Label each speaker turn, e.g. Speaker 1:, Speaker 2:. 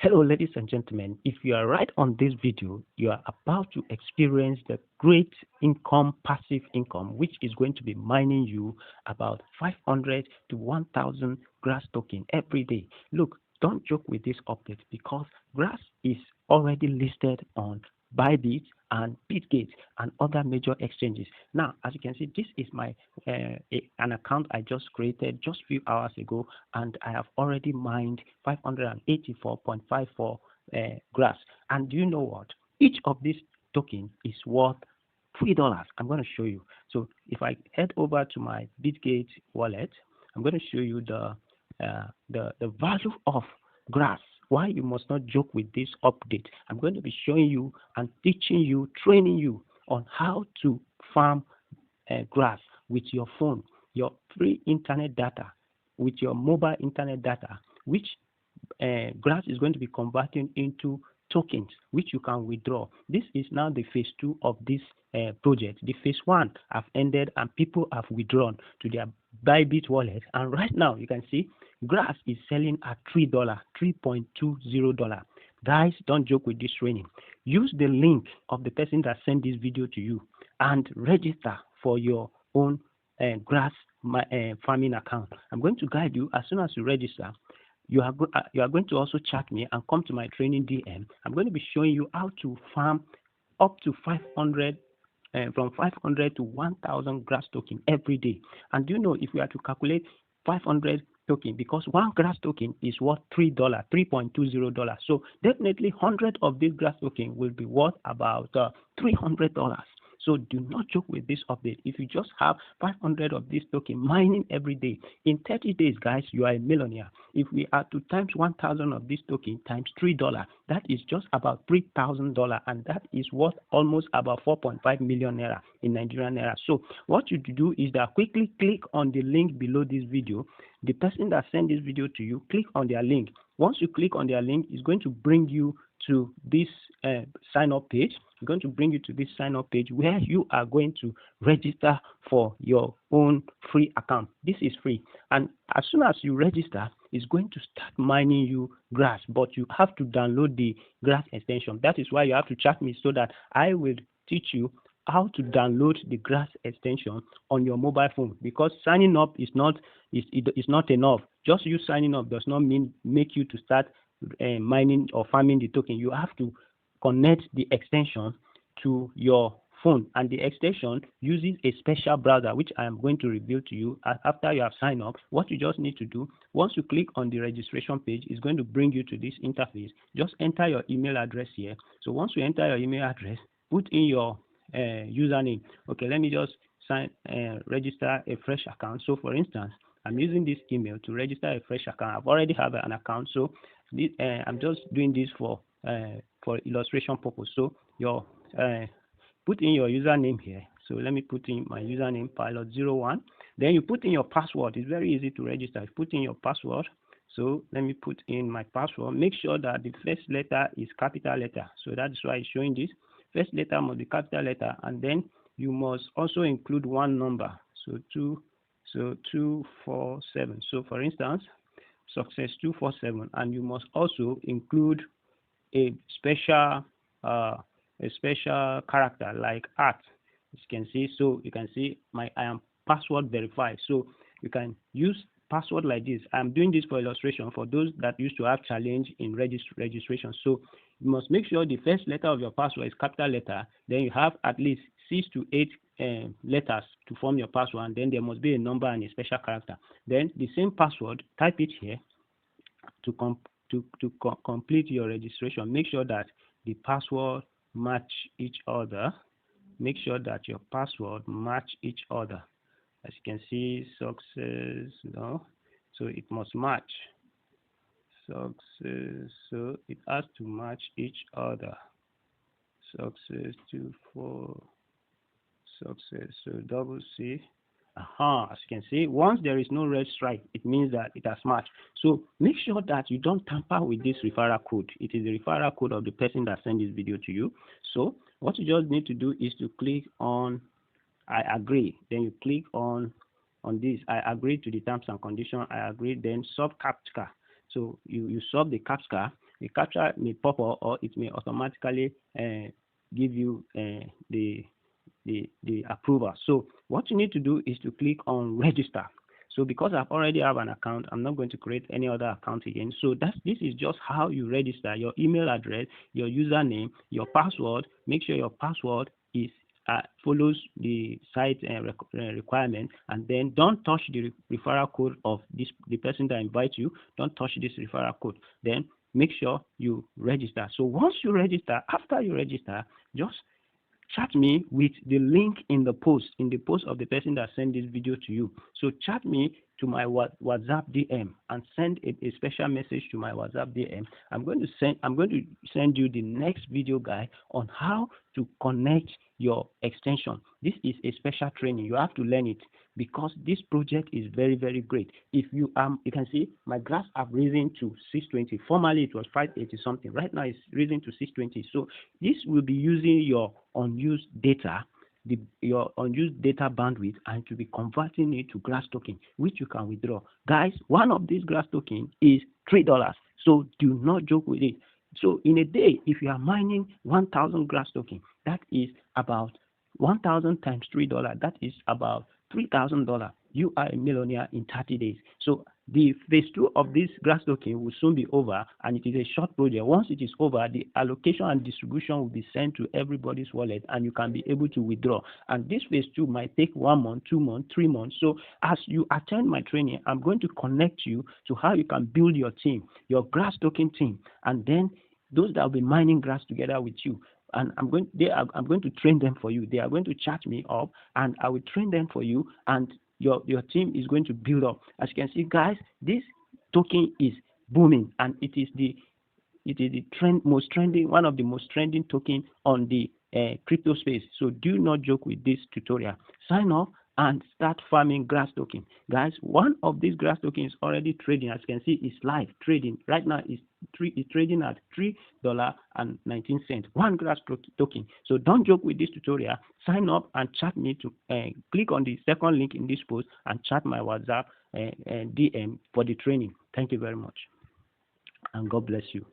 Speaker 1: Hello, ladies and gentlemen. If you are right on this video, you are about to experience the great income, passive income, which is going to be mining you about 500 to 1000 grass token every day. Look, don't joke with this update because grass is already listed on Bybit and Bitgate and other major exchanges. Now, as you can see, this is my an account I just created just a few hours ago, and I have already mined 584.54 grass. And do you know what? Each of these tokens is worth $3. I'm going to show you. So if I head over to my Bitgate wallet, I'm going to show you the value of grass. Why you must not joke with this update. I'm going to be showing you and teaching you, training you on how to farm grass with your phone, your free internet data, with your mobile internet data, which grass is going to be converting into tokens which you can withdraw. This is now the phase 2 of this project. The phase 1 have ended and people have withdrawn to their Bybit wallet, and right now you can see grass is selling at $3, $3.20. Guys, don't joke with this training. Use the link of the person that sent this video to you and register for your own grass farming account. I'm going to guide you. As soon as you register, you are going to also chat me and come to my training DM. I'm going to be showing you how to farm up to 500 from 500 to 1000 grass token every day. And do you know, if we are to calculate 500 token, because one grass token is worth $3, $3.20. So definitely 100 of this grass token will be worth about $300. So do not joke with this update. If you just have 500 of this token mining every day, in 30 days, guys, you are a millionaire. If we are to times 1000 of this token times $3, that is just about $3,000, and that is worth almost about 4.5 million naira in Nigerian naira. So what you do is that quickly click on the link below this video. The person that sent this video to you, click on their link. Once you click on their link, it's going to bring you to this sign up page. It's going to bring you to this sign up page where you are going to register for your own free account. This is free, and as soon as you register, it's going to start mining you grass, but you have to download the grass extension. That is why you have to chat me so that I will teach you how to download the grass extension on your mobile phone, because signing up is not enough. Just you signing up does not mean make you to start mining or farming the token. You have to connect the extension to your phone, and the extension uses a special browser which I am going to reveal to you after you have signed up. What you just need to do, once you click on the registration page, is going to bring you to this interface. Just enter your email address here. So once you enter your email address, put in your username. Okay, let me just register a fresh account. So for instance, I'm using this email to register a fresh account. I've already have an account, so this, I'm just doing this for illustration purpose. So your put in your username here. So let me put in my username, pilot01. Then you put in your password. It's very easy to register. You put in your password. So let me put in my password. Make sure that the first letter is capital letter. So that's why it's showing this. First letter must be capital letter, and then you must also include one number. So 247. So for instance, success 247, and you must also include a special character like @ as you can see. So you can see I am password verified. So you can use password like this. I'm doing this for illustration for those that used to have challenge in registration. So you must make sure the first letter of your password is capital letter. Then you have at least 6 to 8 letters to form your password, and then there must be a number and a special character. Then the same password, type it here to complete your registration. Make sure that the password match each other. Make sure that your password match each other. As you can see, success, no, so it must match. Success, so it has to match each other. Success 24, success, so double C. As you can see, once there is no red stripe, it means that it has matched. So make sure that you don't tamper with this referral code. It is the referral code of the person that sent this video to you. So what you just need to do is to click on I agree. Then you click on this. I agree to the terms and conditions. I agree. Then sub CAPTCHA. So you solve the CAPTCHA. The captcha may pop up, or it may automatically give you the approval. So what you need to do is to click on register. So because I've already have an account, I'm not going to create any other account again. So this is just how you register: your email address, your username, your password. Make sure your password is follows the site requirement, and then don't touch the referral code of the person that invites you. Don't touch this referral code. Then make sure you register. So once you register, after you register, just chat me with the link in the post of the person that sent this video to you. So chat me to my WhatsApp DM and send a special message to my WhatsApp DM. I'm going to send you the next video guide on how to connect your extension. This is a special training. You have to learn it because this project is very, very great. If you can see my graphs have risen to 620. Formerly it was 580 something. Right now it's risen to 620. So this will be using your unused data, your unused data bandwidth, and to be converting it to grass token, which you can withdraw. Guys, one of these grass token is $3. So do not joke with it. So in a day, if you are mining 1,000 grass token, that is about 1,000 times $3. That is about $3,000. You are a millionaire in 30 days. So the phase 2 of this grass token will soon be over, and it is a short project. Once it is over, the allocation and distribution will be sent to everybody's wallet, and you can be able to withdraw. And this phase 2 might take 1 month, 2 months, 3 months. So as you attend my training, I'm going to connect you to how you can build your team, your grass token team, and then those that will be mining grass together with you. And I'm going to train them for you. They are going to chat me up, and I will train them for you, and your team is going to build up. As you can see, guys, this token is booming, and it is the one of the most trending token on the crypto space. So do not joke with this tutorial. Sign up and start farming grass token. Guys, one of these grass tokens is already trading. As you can see, it's live trading. Right now it's trading at $3.19. One grass token. So don't joke with this tutorial. Sign up and chat me to click on the second link in this post and chat my WhatsApp DM for the training. Thank you very much, and God bless you.